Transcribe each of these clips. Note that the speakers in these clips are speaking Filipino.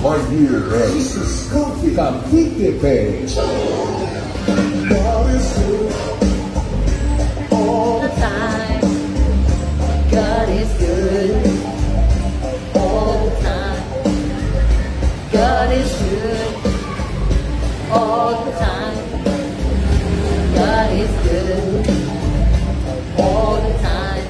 My dear Jesus, Confite. God is good all the time. God is good all the time. God is good all the time. God is good all the time.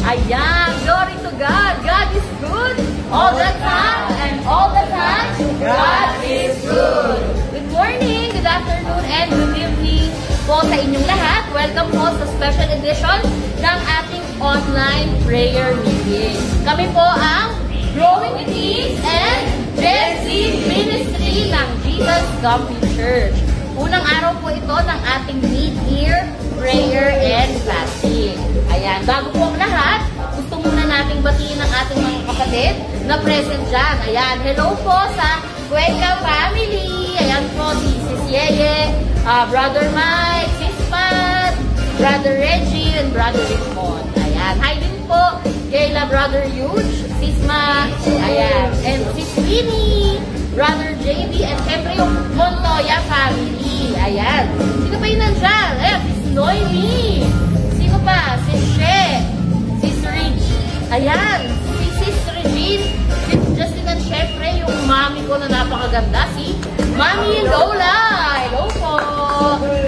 Ayan, glory to God. God is good all the time, and all the time, God is good. Good morning, good afternoon, and good evening po sa inyong lahat. Welcome po sa special edition ng ating online prayer meeting. Kami po ang Growing in Peace and Gen Z Ministry ng Jesus Comfy Church. Unang araw po ito ng ating mid-year prayer and fasting. Ayan, bago po ang lahat, gusto muna nating batiin ang ating mga kapatid na present dyan. Ayan, hello po sa Cuenca family. Ayan po si Sis Yeye, Brother Mike, Sis Pat, Brother Reggie, and Brother Richmond. Ayan, hi din po kayla Brother Huge, Sis Ma, ayan, and Sis Winnie, Brother JB, and syempre yung Montoya family. Ayan, sino pa yun nandyan? Ayan, Sis Noemi. Sino pa? Sis She, Sis Rich. Ayan, si Sis Regine, Sis Justin, at syempre yung mami ko na napakaganda, si Mami Lola. Hello po.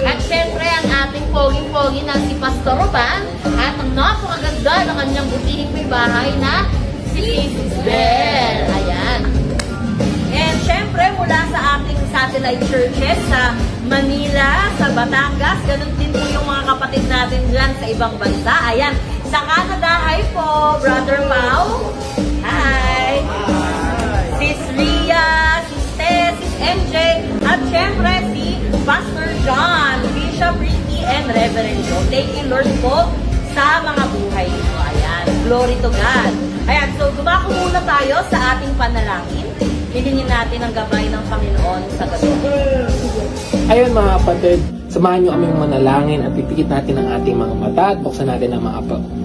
At syempre ang ating poging-pogi na si Pastor Roban at ang napakaganda ng kanyang butihing may bahay na si Sis Bell. Ayan. And syempre mula sa ating satellite churches sa Manila, sa Batangas, ganun din po yung mga kapatid natin dyan sa ibang bansa. Ayan. Sa Canada, hi po, Brother Pao. Hi. Sis Ria, Sis Tess, Sis MJ, at syempre si Pastor John, Bishop Ricky, and Reverend Joe. Thank you, Lord po, sa mga buhay nyo. Ayan. Glory to God. Ayan. So, dumako muna tayo sa ating panalangin. Hilingin natin ang gabay ng Panginoon sa gabi. Ayun mga kapatid, samahan nyo kaming manalangin at pipikit natin ang ating mga mata at buksan natin ang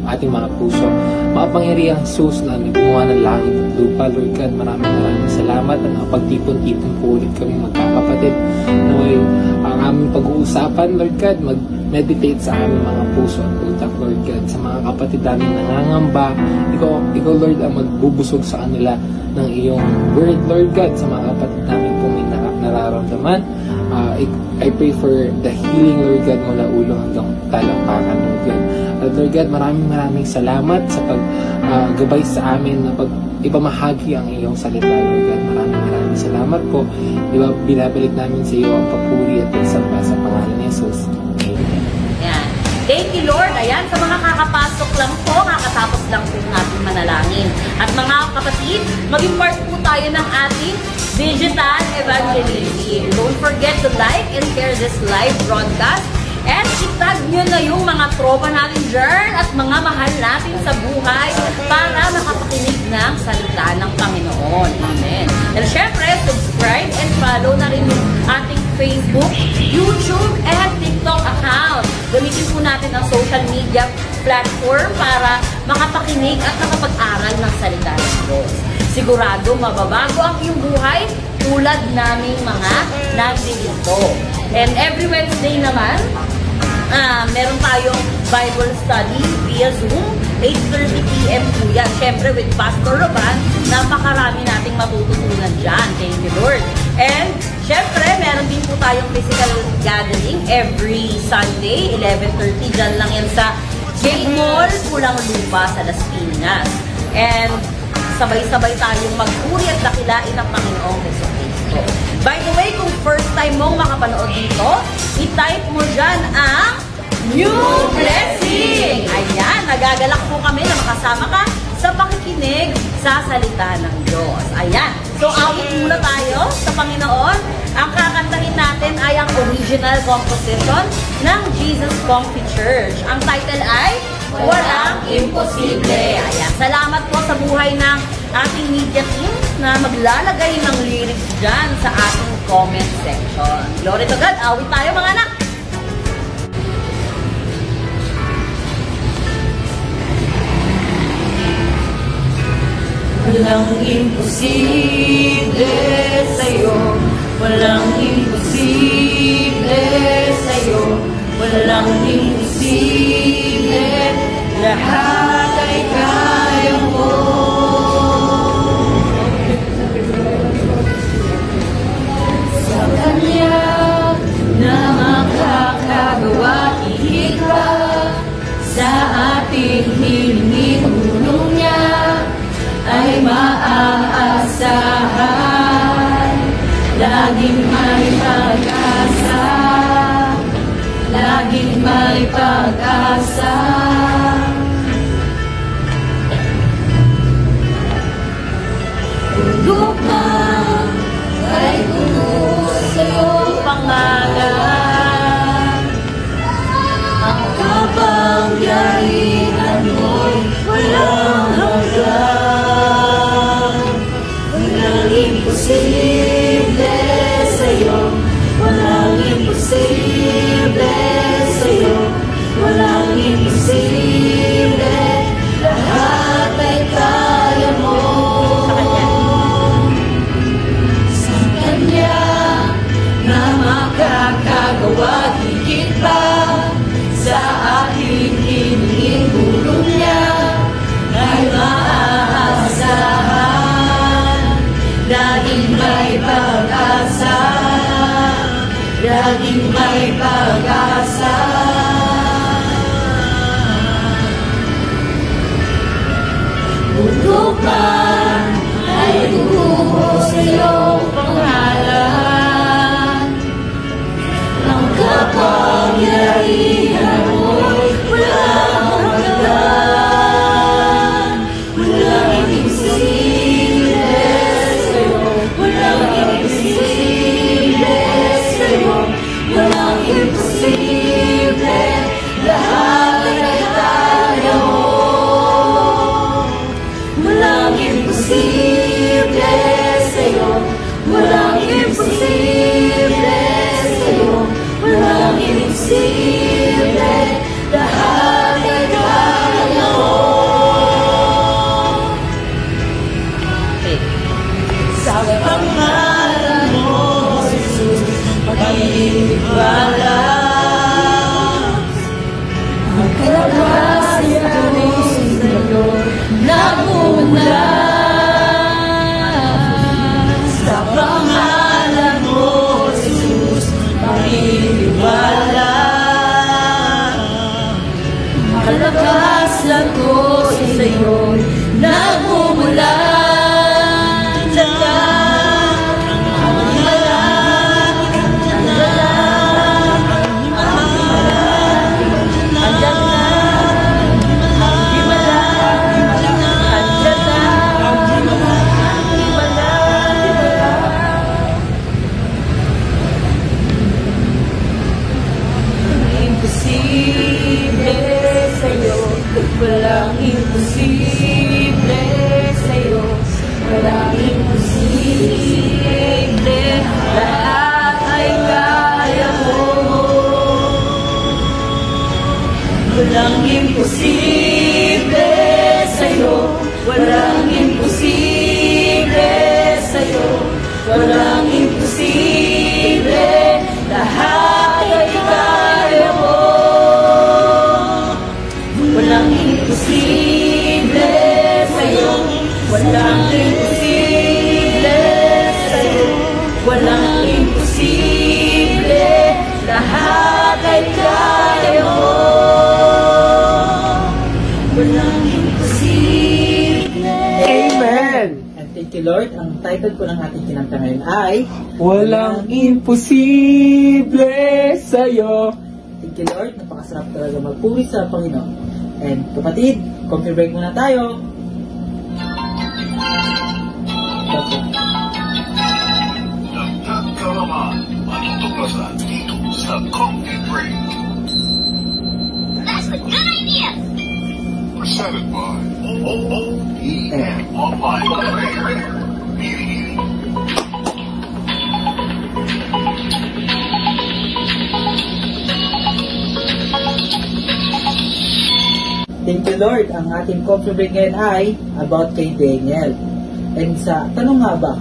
ating mga puso. Makapangyarihang Jesus na gumawa ng langit at lupa, Lord God, maraming salamat at nakapagtipon-tipon po ulit kami magkakapatid. Naway ang aming pag-uusapan, Lord God, mag-meditate sa aming mga puso at utak, Lord God, sa mga kapatid namin nangangamba. Ikaw Lord, ang magbubusog sa kanila ng iyong word, Lord God, sa mga kapatid namin po may nararamdaman. I pray for the healing, Lord God, mula ulo hanggang talampakan, Lord God. Lord God, maraming salamat sa paggabay sa amin na ipamahagi ang iyong salita, Lord God. Maraming salamat po. Binabalik namin sa iyo ang papuri at pagsamba sa pangalan ni Jesus. Amen. Ayan. Thank you, Lord. Ayan, sa mga kakapasok lang po, kakatapos lang po natin manalangin. At mga kapatid, maging part po tayo ng ating digital evangelism. Don't forget to like and share this live broadcast. And itag nyo na yung mga tropa natin dyan at mga mahal natin sa buhay para makapakinig ng salita ng Panginoon. Amen. And syempre, subscribe and follow na rin yung ating Facebook, YouTube, and TikTok account. Gamitin po natin ang social media platform para makapakinig at makapag-aral ng salita ng Diyos. Sigurado mababago ang iyong buhay tulad naming mga nagdito. And every Wednesday naman, meron tayong Bible study via Zoom, 8:30 PM po yan. Siyempre with Pastor Roban, napakarami nating matututunan dyan. Thank you, Lord. And siyempre, meron din po tayong physical gathering every Sunday, 11:30. Dyan lang yan sa J-Mall, Pulang Lupa sa Las Piñas. And sabay-sabay tayong magpuri at dakilain ng Panginoong Jesucristo. By the way, kung first time mong makapanood dito, i-type mo dyan ang New Blessing! Ayan, nagagalak po kami na makasama ka sa pakikinig sa salita ng Diyos. Ayan, so awit muna tayo sa Panginoon. Ang kakantahin natin ay ang original composition ng Jesus Comfy Church. Ang title ay Walang Imposible. Ayan, salamat po sa buhay ng ating media team na maglalagay ng lyrics dyan sa ating comment section. Glory to God. Awit tayo mga anak. Walang imposible sa'yo. Walang imposible sa'yo. Walang imposible. Lahat ay kaya mo. Sa Kanya na makakagawa higit pa sa ating hiling tulong niya ay maaasahan. Laging may pag-asa, laging may pag-asa. Tugok pa ay tugok sa iyong pangalan. Ang kapangyarihan mo'y walang hanggan. Walang imposible sa'yo. Walang imposible sa'yo. Walang imposible. Lahat ay kaya mo. Sa Kanya na makakagawa higit pa sa ating hiling tulong niya ay maaasahan. Laging may pag-asa, laging may pag-asa. Tugok man ay tugok sa iyong pangalan. Ang kapangyarihan mo'y walang hanggan. Walang imposible sa'yo. Walang imposible sa'yo. Walang imposible. Lahat ay kaya mo. Walang imposible sa'yo. Walang imposible sa'yo. Walang imposible. Lahat ay kaya mo. Sa pangalan mo, Jesus, pag-ibala. Ang kalagayan ko sa'yo nagmumula. Sa pangalan mo, Jesus, pag-ibala. Ang kalagayan ko sa'yo nagmumula. Walang imposible sa'yo. Walang imposible. Lahat ay kaya mo. Walang imposible sa'yo. Walang imposible sa'yo. Walang imposible. Lahat ay kaya mo. Walang imposible sa'yo. Walang imposible sa'yo. Walang imposible. Lahat ay kaya mo. Walang imposible. Amen! And thank you, Lord. Ang title po ng ating kinanta ngayon ay Walang imposible sa'yo. Thank you, Lord. Napakasarap talaga magpuri sa Panginoon. And kapatid, coffee break muna tayo. Dagdag kalaman, matutuklasan dito sa Coffee Break. That's a good idea! Presented by OOEN Online Player Media. Thank you, Lord. Ang ating coffee break ngayon ay about kay Daniel. And sa tanong nga ba,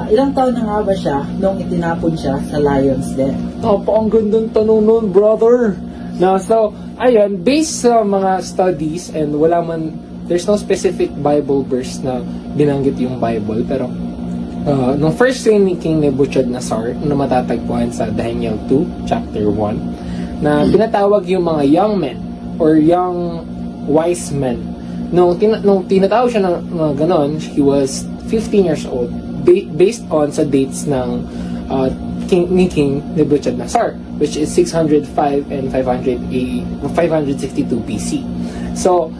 ilang taon na nga ba siya nung itinapon siya sa lion's den? Ang gandang tanong nun, brother. Now, so, ayun, based sa mga studies and there's no specific Bible verse na binanggit yung Bible, pero nung first reign ni King Nebuchadnezzar na matatagpuan sa Daniel 2, chapter 1, na pinatawag yung mga young men or young wise men. Nung tinatawag siya na ganon, he was 15 years old, based on sa dates ng King Nebuchadnezzar, which is 605 and 562 BC. So,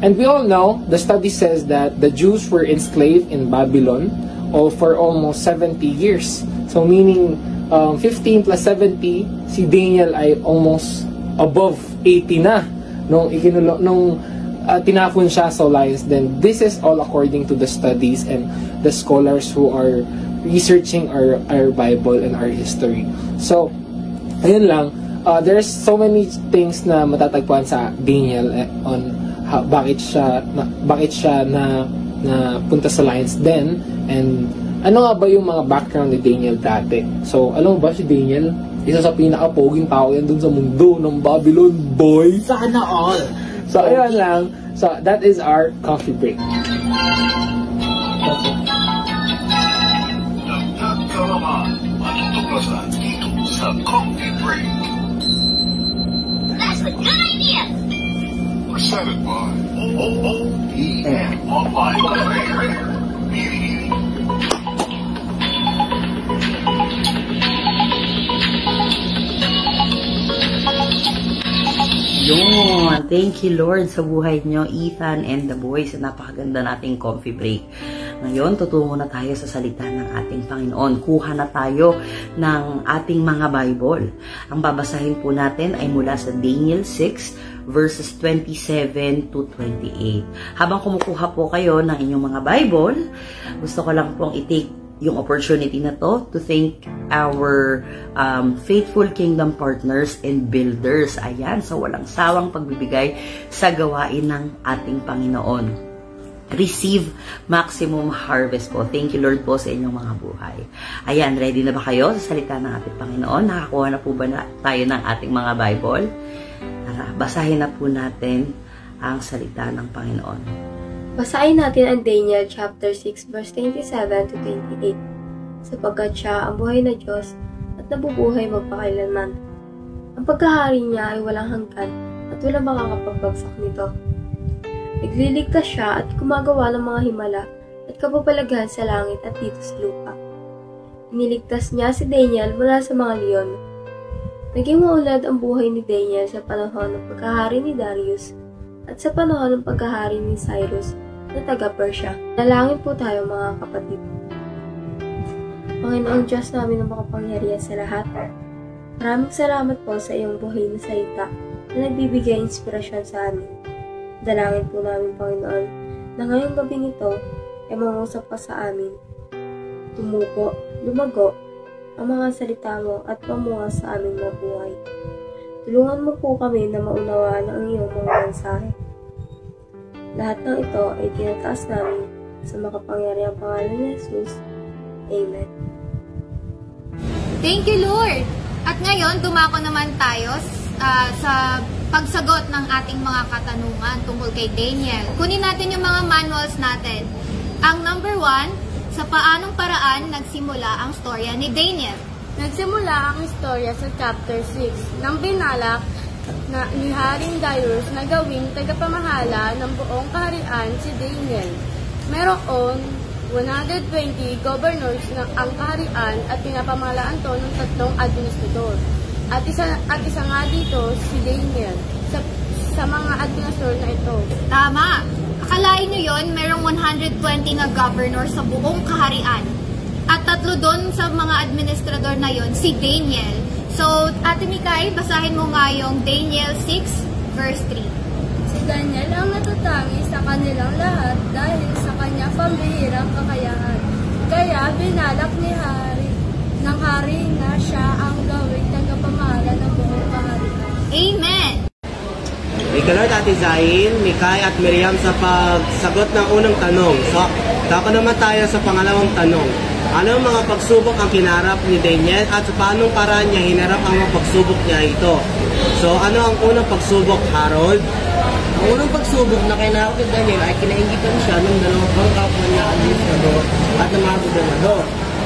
and we all know, the study says that the Jews were enslaved in Babylon for almost 70 years. So, meaning 15 plus 70, si Daniel ay almost above 80 na nung tinapon siya sa lions. Then this is all according to the studies and the scholars who are researching our Bible and our history. So, ayun lang. There's so many things na matatagpuan sa Daniel on bakit siya na punta sa lions den, and ano nga ba yung mga background ni Daniel dati. So, alam mo ba si Daniel? Isa sa pinaka-poging tao yan dun sa mundo ng Babylon, boy! Sana all! So, ayun lang. So, that is our coffee break. Dagdag kalaman, matutuklasan dito sa Coffee Break. That's a good idea! Presented by OOEN Online Prayer Media. Yun. Thank you, Lord, sa buhay nyo, Ethan and the boys, sa napakaganda nating coffee break. Ngayon, tutungo na tayo sa salita ng ating Panginoon. Kuha na tayo ng ating mga Bible. Ang babasahin po natin ay mula sa Daniel 6, verses 27 to 28. Habang kumukuha po kayo ng inyong mga Bible, gusto ko lang pong i-take yung opportunity na to thank our faithful kingdom partners and builders. Ayan, sa walang sawang pagbibigay sa gawain ng ating Panginoon. Receive maximum harvest po. Thank you, Lord, po sa inyong mga buhay. Ayan, ready na ba kayo sa salita ng ating Panginoon? Nakakuha na po ba tayo ng ating mga Bible? Tara, basahin na po natin ang salita ng Panginoon. Basahin natin ang Daniel chapter 6 verse 27 to 28. Sapagkat siya ang buhay na Diyos at nabubuhay magpakailanman. Ang pagkahari niya ay walang hanggan at walang makakapagbagsak nito. Nagliligtas siya at gumagawa ng mga himala at kapapalaghan sa langit at dito sa lupa. Iniligtas niya si Daniel mula sa mga leon. Naging maunlad ang buhay ni Daniel sa panahon ng pagkahari ni Darius at sa panahon ng pagkahari ni Cyrus na taga-Persia. Nalangin po tayo, mga kapatid. Panginoong Diyos namin ang makapangyarihan sa lahat, maraming salamat po sa iyong buhay na salita na nagbibigay inspirasyon sa amin. Dalangin po namin, Panginoon, na ngayong gabi nito ay mangusap ka sa amin. Lumago ang mga salita mo at pamunga sa aming mga buhay. Tulungan mo po kami na maunawaan ang iyong mga mensahe. Lahat ng ito ay tinataas namin sa makapangyarihang pangalan ni Jesus. Amen. Thank you, Lord! At ngayon, dumako naman tayo sa pagsagot ng ating mga katanungan tungkol kay Daniel. Kunin natin yung mga manuals natin. Ang number 1, sa paanong paraan nagsimula ang storya ni Daniel? Nagsimula ang istorya sa chapter 6 nang binalak ni Haring Darius na gawing tagapamahala ng buong kaharian si Daniel. Mayroon 120 governors ng ang kaharian at pinapamahalaan to ng 3 administrador. At isa nga dito si Daniel sa mga administrador na ito. Tama! Akalain nyo yun, mayroong 120 na governor sa buong kaharian. At 3 doon sa mga administrador na yon, si Daniel. So, Ate Mikay, basahin mo nga yung Daniel 6, verse 3. Si Daniel ang natatangi sa kanilang lahat dahil sa kanyang pambihirang kakayahan. Kaya binalak ni hari na siya ang gawing tagapamahala ng buong kaharian. Amen! May kalord Ate Zain, Mikay at Miriam sa pagsagot ng unang tanong. So, Tako naman tayo sa pangalawang tanong. Ano ang mga pagsubok ang kinarap ni Daniel at sa paanong paraan niya hinarap ang mga pagsubok niya ito? So, ano ang unang pagsubok, Harold? Ang unang pagsubok na kinarap ni Daniel ay kinaingitan siya ng dalawang pangkapwa niya administrador at ng mga gobernador.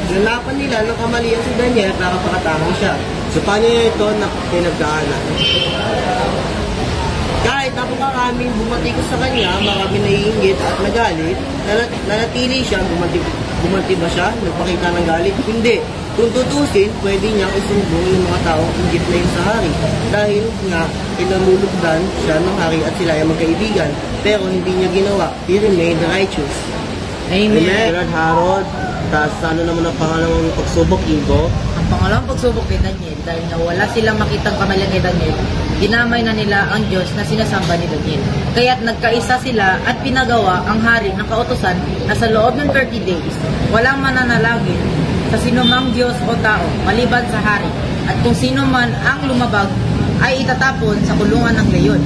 Nalapan nila ng kamalian si Daniel para pakatangin siya. So, paano niya ito na pinagdaanan? Kahit napakaraming bumatikos sa kanya, maraming naiingit at nagalit, nanatili siya, bumanti ba siya? Nagpakita ng galit? Hindi. Kung tutusin, pwede niyang isumbong yung mga taong inggit na yun sa hari. Dahil nga, inalulugdan siya ng hari at sila ay magkaibigan. Pero hindi niya ginawa. He remained righteous. Amen. Lord Harold, tapos ano naman ang pangalawang pagsubok, Ingo? Ang pangalawang pagsubok kay Daniel, dahil na wala silang makitang kamalian kay Daniel, dinamay na nila ang Diyos na sinasamba ni Daniel. Kaya't nagkaisa sila at pinagawa ang hari ng kautusan na sa loob ng 30 days, walang mananalangin sa sinumang Diyos o tao maliban sa hari. At kung sino man ang lumabag ay itatapon sa kulungan ng leyon.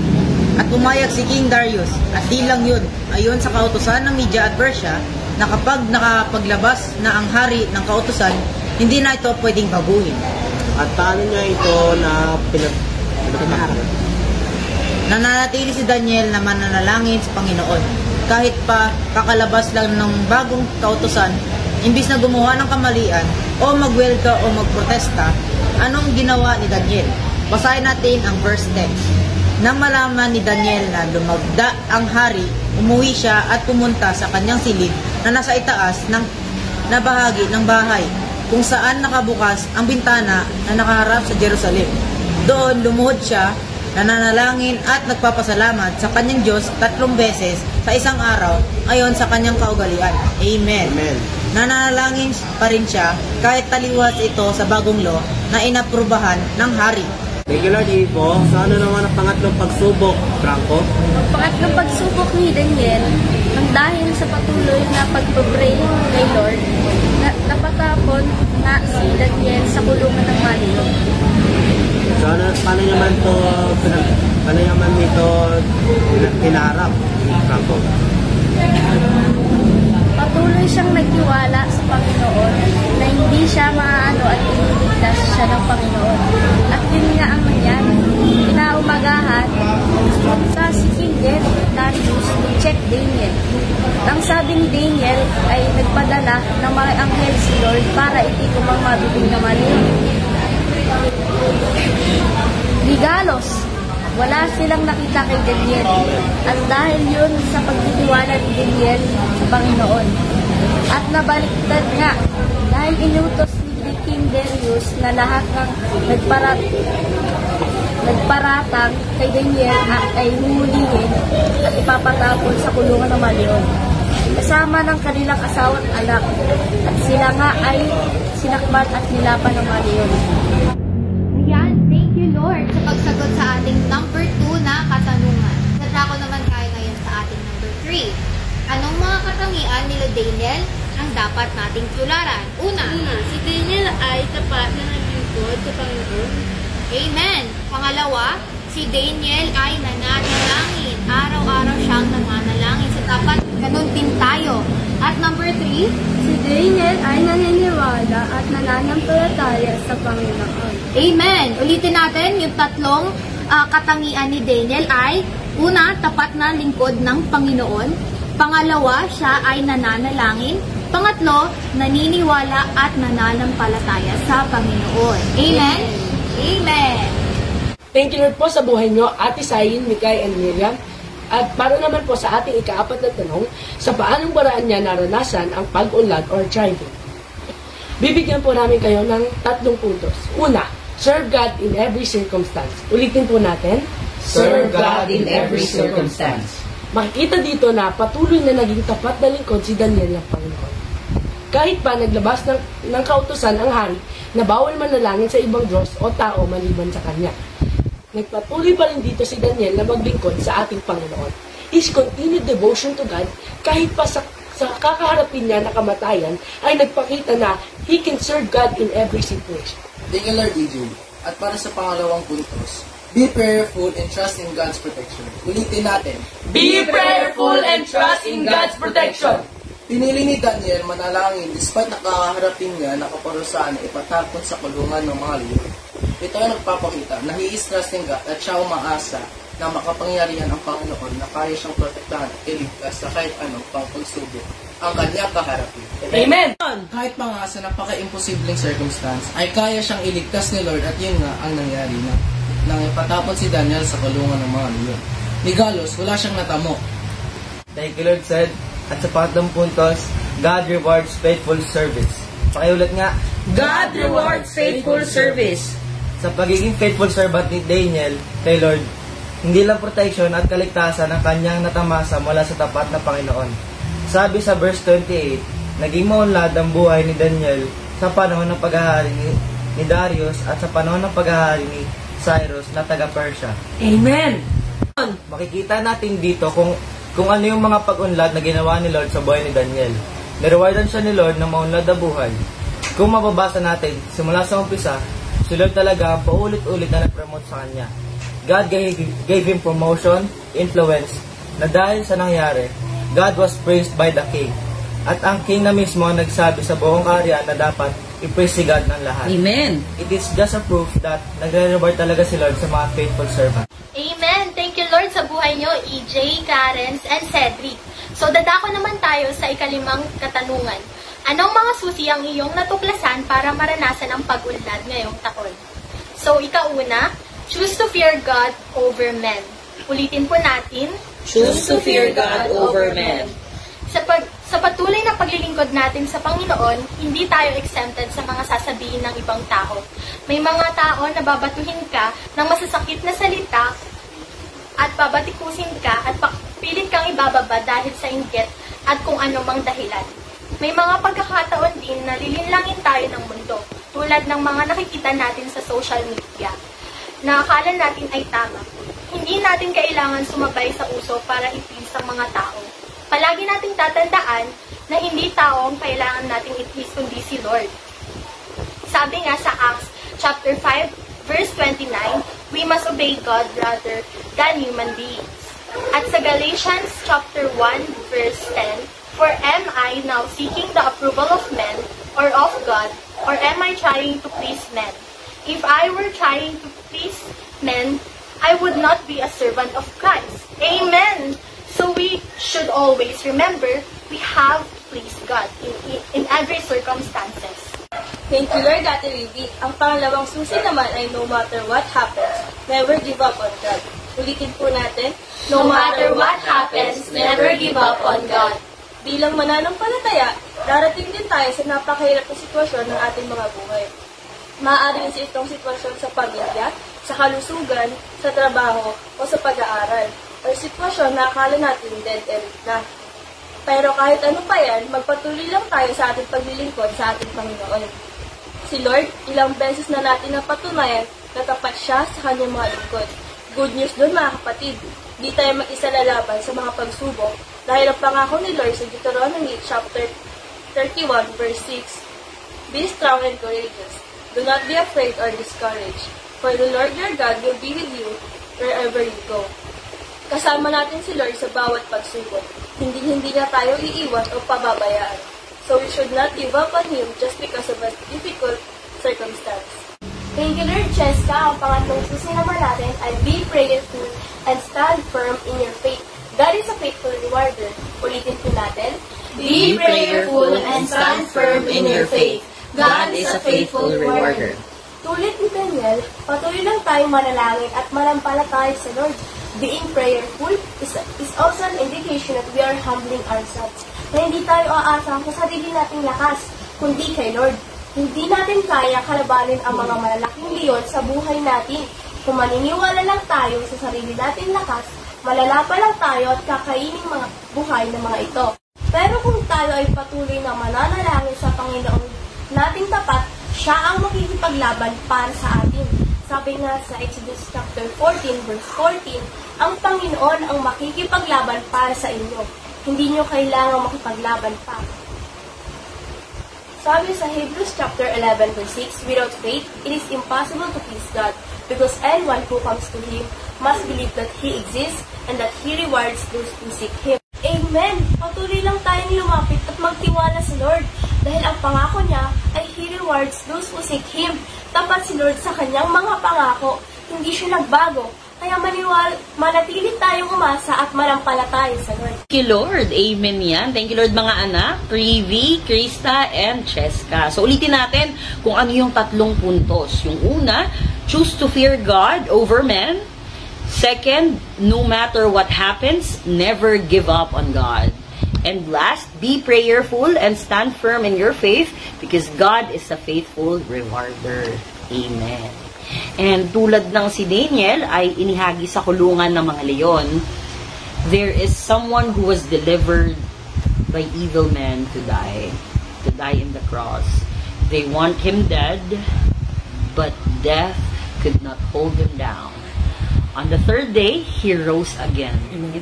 At pumayag si King Darius at di lang yun, ayon sa kautusan ng Media at Persia, na kapag nakapaglabas na ang hari ng kautusan, hindi na ito pwedeng baguhin. At paano niya ito na pinagdaanan? Nananatili si Daniel na mananalangin sa Panginoon. Kahit pa kakalabas lang ng bagong kautusan, imbis na gumawa ng kamalian o magwelga o magprotesta, anong ginawa ni Daniel? Basahin natin ang verse 10. Nang malaman ni Daniel na lumagda ang hari, umuwi siya at pumunta sa kanyang silid na nasa itaas na bahagi ng bahay, kung saan nakabukas ang bintana na nakaharap sa Jerusalem. Doon lumuhod siya, nananalangin at nagpapasalamat sa kanyang Diyos 3 beses sa isang araw ayon sa kanyang kaugalian. Amen. Amen. Nananalangin pa rin siya kahit taliwas ito sa bagong law na inaprubahan ng hari. Thank you, Lord Ivo. So, ano naman ang pangatlong pagsubok, Franco? Ang pangatlong pagsubok ni Daniel, ang dahil sa patuloy na pagpapray kay Lord, napatapon na si Daniel sa kulungan ng maliyo. So, paano naman ito pinarap, Franco? Patuloy siyang nagtiwala sa Panginoon na hindi siya maaano at iniligtas siya ng Panginoon. At yun nga ang nangyari. Kinaumagahan, pumunta si King Darius to check Daniel. Ang sabi ni Daniel ay nagpadala ng mga anghel si Lord para itikom ang mabiting na maliyo. Ligalos, wala silang nakita kay Daniel. At dahil yun sa pagtitiwala ni Daniel sa Panginoon. At nabaliktad nga dahil inutos ni King Darius na lahat ng nagparatang kay Daniel ay huhulihin at ipapatapon sa kulungan ng maliyon. Kasama ng kanilang asawa at anak. At sila nga ay sinakmal at nilapan ng maliyon. Ayan, thank you Lord sa pagsagot sa ating number 2 na katanungan. Natrako naman tayo ngayon sa ating number 3. Anong mga katangian nila Daniel ang dapat nating tularan? Una, Si Daniel ay tapat na naglingkod sa Panginoon. Amen. Pangalawa, si Daniel ay nananalangin. Araw-araw siyang nananalangin sa tapat. Ganun din tayo. At number 3, Si Daniel ay naniniwala at nananampalataya sa Panginoon. Amen. Ulitin natin yung tatlong katangian ni Daniel ay una, tapat na lingkod ng Panginoon. Pangalawa, siya ay nananalangin. Pangatlo, naniniwala at nananampalataya sa Panginoon. Amen? Amen. Thank you Lord po sa buhay nyo, Ate Sayin, Mikay, and Miriam. At para naman po sa ating ika-4 na tanong, sa paanong paraan niya naranasan ang pag-unlad or thriving? Bibigyan po namin kayo ng 3 puntos. Una, serve God in every circumstance. Ulitin po natin. Serve God in every circumstance. Makikita dito na patuloy na naging tapat na lingkod si Daniel ng Panginoon. Kahit pa naglabas ng kautusan ang hari na bawal manalangin sa ibang Diyos o tao maliban sa kanya. Nagpatuloy pa rin dito si Daniel na maglingkod sa ating Panginoon. His continued devotion to God, kahit pa sa kakaharapin niya na kamatayan, ay nagpakita na he can serve God in every situation. Thank you, Lord EJ. At para sa pangalawang puntos, be prayerful and trust in God's protection. Ulitin natin. Be prayerful and trust in God's protection. Pinili ni Daniel manalangin despite nakaharapin niya na kaparusahan na ipatapon sa kulungan ng mga leon. Ito ay nagpapakita na he is trusting God at siya umaasa na makapangyarihan ang Panginoon na kaya siyang protektahan at iligtas sa kahit anong pang pagsubok ang kanya kaharapin. Amen! Kahit pa nga sa napaka-imposibleng circumstance, ay kaya siyang iligtas ni Lord at yun nga ang nangyari na nang ipatapon si Daniel sa kulungan ng mga leon. Ligalos, wala siyang natamo. Thank you, Lord said. At sa pangatlong puntos, God rewards faithful service. Pakiulat nga. God rewards faithful service. Sa pagiging faithful servant ni Daniel kay Lord, hindi lang protection at kaligtasan ang kanyang natamasa mula sa tapat na Panginoon. Sabi sa verse 28, naging maunlad ang buhay ni Daniel sa panahon ng paghahari ni Darius at sa panahon ng paghahari ni Cyrus na taga-Persia. Amen! Makikita natin dito kung ano yung mga pag-unlad na ginawa ni Lord sa buhay ni Daniel. Nirewardan siya ni Lord ng maunlad na buhay. Kung mababasa natin, simula sa umpisa, si Lord talaga ang paulit-ulit na nag-promote sa kanya. God gave him promotion, influence, na dahil sa nangyari, God was praised by the king. At ang king na mismo ang nagsabi sa buong kaharian na dapat i-praise si God ng lahat. Amen! It is just a proof that nagre-reward talaga si Lord sa mga faithful servants. Amen! Thank you, Lord, sa buhay nyo, EJ, Karen, and Cedric. So, dadako naman tayo sa ikalimang katanungan. Anong mga susi ang iyong natuklasan para maranasan ang pag-unlad ngayong taon? So, ikauna, choose to fear God over men. Ulitin po natin. Choose to fear God over men. Sa patuloy na paglilingkod natin sa Panginoon, hindi tayo exempted sa mga sasabihin ng ibang tao. May mga tao na babatuhin ka ng masasakit na salita at babatikusin ka at pilit kang ibababa dahil sa inggit at kung ano mang dahilan. May mga pagkakataon din na lilinlangin tayo ng mundo, tulad ng mga nakikita natin sa social media, na akala natin ay tama. Hindi natin kailangan sumabay sa uso para i-please ang mga tao. Palagi nating tatandaan na hindi tao ang kailangan nating i-please kundi si Lord. Sabi nga sa Acts chapter 5 verse 29, we must obey God rather than human beings. At sa Galatians chapter 1 verse 10, for am I now seeking the approval of men or of God, or am I trying to please men? If I were trying to please men, I would not be a servant of Christ. Amen! So we should always remember we have to please God in every circumstances. Thank you, Lord, Ate Ruby. Ang pangalawang susi naman ay no matter what happens, never give up on God. Ulitin po natin, No matter what happens, never give up on God. Bilang mananampalataya, darating din tayo sa napakahirap na sitwasyon ng ating mga buhay. Maaari sa itong sitwasyon sa pamilya, sa kalusugan, sa trabaho, o sa pag-aaral, o sitwasyon na akala natin dead end na. Pero kahit ano pa yan, magpatuloy lang tayo sa ating paglilingkod sa ating Panginoon. Si Lord, ilang beses na natin napatunayan na tapat siya sa kanyang mga lingkod. Good news doon, mga kapatid. Di tayo mag-isa lalaban sa mga pagsubok dahil ang pangako ni Lord sa Deuteronomy chapter 31 verse 6, be strong and courageous. Do not be afraid or discouraged, for the Lord your God will be with you wherever you go. Kasama natin si Lord sa bawat pagsubok. Hindi na tayo iiwan o pababayaan. So we should not give up on Him just because of a difficult circumstance. Thank you, Lord Cheska. Ang pangatlong susi naman natin ay be prayerful and stand firm in your faith. God is a faithful rewarder. Ulitin po natin. Be prayerful and stand firm in your faith. God is a faithful rewarder. Tulad ni Daniel, patuloy lang tayong manalangin at manampalataya sa Lord. Being prayerful is also an indication that we are humbling ourselves. Na hindi tayo aasa sa sarili nating lakas, kundi kay Lord. Hindi natin kaya kalabanin ang mga malalaking leon sa buhay natin. Kung maniniwala lang tayo sa sarili nating lakas, malala pa lang tayo at kakainin mga buhay ng mga ito. Pero kung tayo ay patuloy na mananalangin sa Panginoon nating tapat, siya ang makikipaglaban para sa atin. Sabi nga sa Exodus chapter 14 verse 14, ang Panginoon ang makikipaglaban para sa inyo. Hindi nyo kailangang makipaglaban pa. Sabi sa Hebrews chapter 11 verse 6, without faith, it is impossible to please God, because anyone who comes to Him must believe that He exists and that He rewards those who seek Him. Amen. Amen! Patuloy lang tayong lumapit at magtiwala sa Lord dahil ang pangako niya ay He rewards those who seek Him. Tapat si Lord sa kanyang mga pangako. Hindi siya nagbago. Kaya manatili tayong umasa at manampalataya sa Lord. Thank you, Lord. Amen yan. Thank you, Lord, mga anak. Privi, Krista, and Cheska. So, ulitin natin kung ano yung 3 puntos. Yung una, choose to fear God over men. Second, no matter what happens, never give up on God. And last, be prayerful and stand firm in your faith because God is a faithful rewarder. Amen. And tulad ng si Daniel ay inihagi sa kulungan ng mga leon, there is someone who was delivered by evil men to die in the cross. They want him dead, but death could not hold him down. On the 3rd day, he rose again.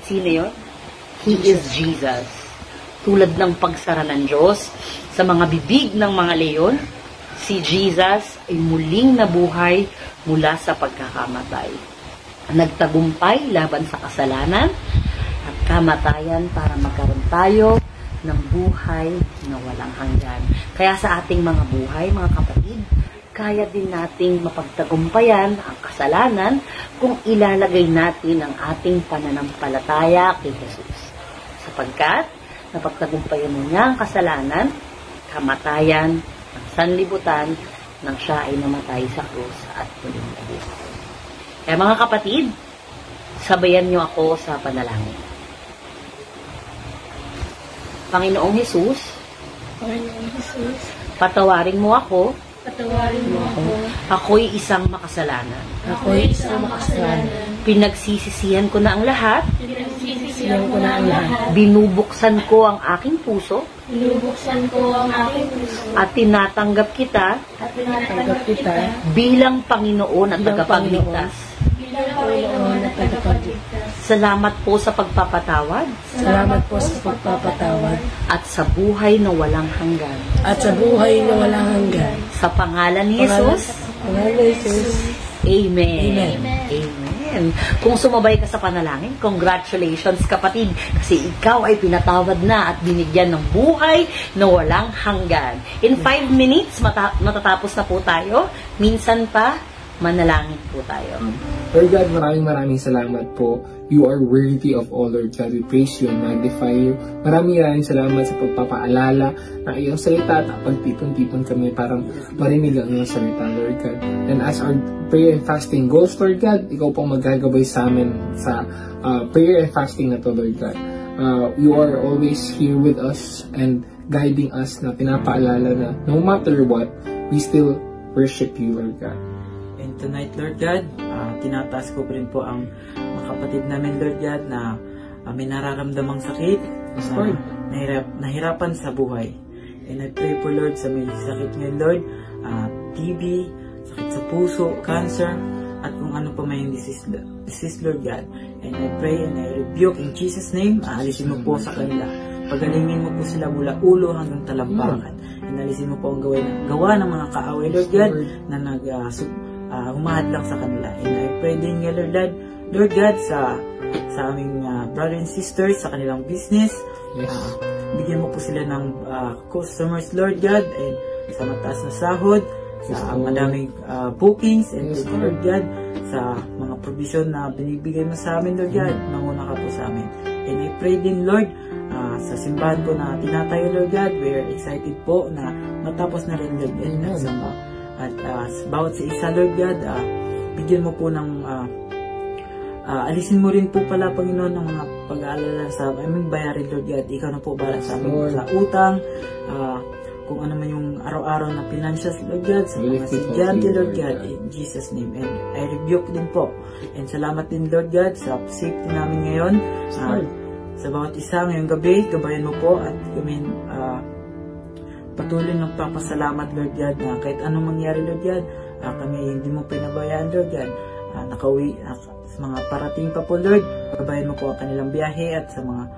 Sino yun? He is Jesus. Tulad ng pagsara ng Diyos sa mga bibig ng mga leon, si Jesus ay muling nabuhay mula sa pagkakamatay. Nagtagumpay laban sa kasalanan at kamatayan para magkaroon tayo ng buhay na walang hanggan. Kaya sa ating mga buhay, mga kapatid, kaya din nating mapagtagumpayan ang kasalanan kung ilalagay natin ang ating pananampalataya kay Jesus. Sapagkat napagtagumpayan mo niya ang kasalanan, kamatayan, ang sanlibutan, nang siya ay namatay sa krus at muling nabuhay. Kaya mga kapatid, sabayan niyo ako sa panalangin. Panginoong Jesus, patawarin mo ako. Ako'y isang makasalanan. Pinagsisisihan ko na ang lahat. Binubuksan ko ang aking puso. At tinatanggap kita bilang Panginoon at tagapagligtas. Salamat po sa pagpapatawad. At sa buhay na walang hanggan. Sa pangalan ni Jesus. Amen. Amen. Kung sumabay ka sa panalangin, congratulations kapatid. Kasi ikaw ay pinatawad na at binigyan ng buhay na walang hanggan. In 5 minutes, matatapos na po tayo. Minsan pa, manalangin po tayo. Lord God, maraming salamat po. You are worthy of all, Lord God. We praise you and magnify you. Maraming salamat sa pagpapaalala ng iyong salita at pagtipon-tipon kami parang marinig ang iyong salita, Lord God. And as our prayer and fasting goes, Lord God, ikaw pong magagabay sa amin sa prayer and fasting na to, Lord God. You are always here with us and guiding us na pinapaalala na no matter what, we still worship you, Lord God. And tonight, Lord God, tinataas ko rin po ang mga kapatid namin, Lord God, na may nararamdamang sakit, nahirapan sa buhay. And I pray po, Lord, sa may sakit ngayon, Lord, TB, sakit sa puso, cancer, at kung ano pa may disease, Lord God. And I pray and I rebuke in Jesus' name, alisin mo po sa kanila. Pagalingin mo po sila mula ulo hanggang talampangan. And alisin mo po ang gawa ng mga kaaway, Lord God, na humahad lang sa kanila. And I pray din nga, Lord God, sa aming brother and sisters, sa kanilang business. Bigyan mo po sila ng customers, Lord God, and sa mataas na sahod, sa madaming bookings, and Lord God, sa mga provision na binibigay mo sa amin, Lord God, manguna ka po sa amin. And I pray din, Lord, sa simbahan ko na tinatayo, Lord God, we're excited po na matapos na rin, Lord God, at bawat sa isa, Lord God, bigyan mo po ng alisin mo rin po pala, Panginoon, ng mga pag-aalala sa aming bayarin, Lord God. Ikaw na po bala sa aming sa utang, kung ano man yung araw-araw na financials, Lord God, sa mga sidyante, Lord God, in Jesus' name. And I rebuke din po. And salamat din, Lord God, sa safety namin ngayon. Sa bawat isa ngayong gabi, gabayan mo po at kami patuloy ng papasalamat, Lord God, na kahit anong mangyari, Lord God, kami hindi mo pinabayaan, Lord God. Nakauwi sa mga parating pa po, Lord. Gabayan mo po ang kanilang biyahe at sa mga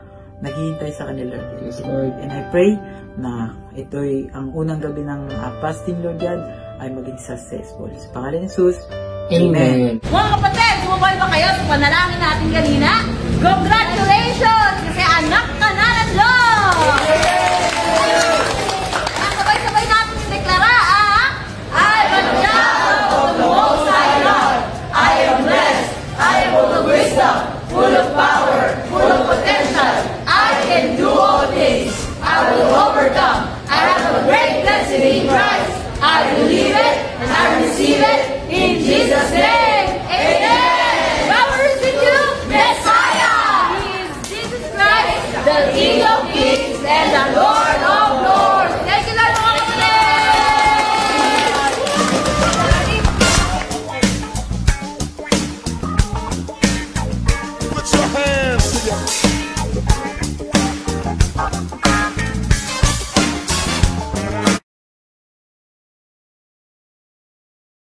naghihintay sa kanila, Lord. Yes, Lord. And I pray na ito'y ang unang gabi ng fasting, Lord God, ay maging successful. Sa pangalan ni Jesus, Amen. Mga kapatid, sumabay ba kayo sa panalangin natin kanina? Congratulations! Kasi anak ka na ng Lord!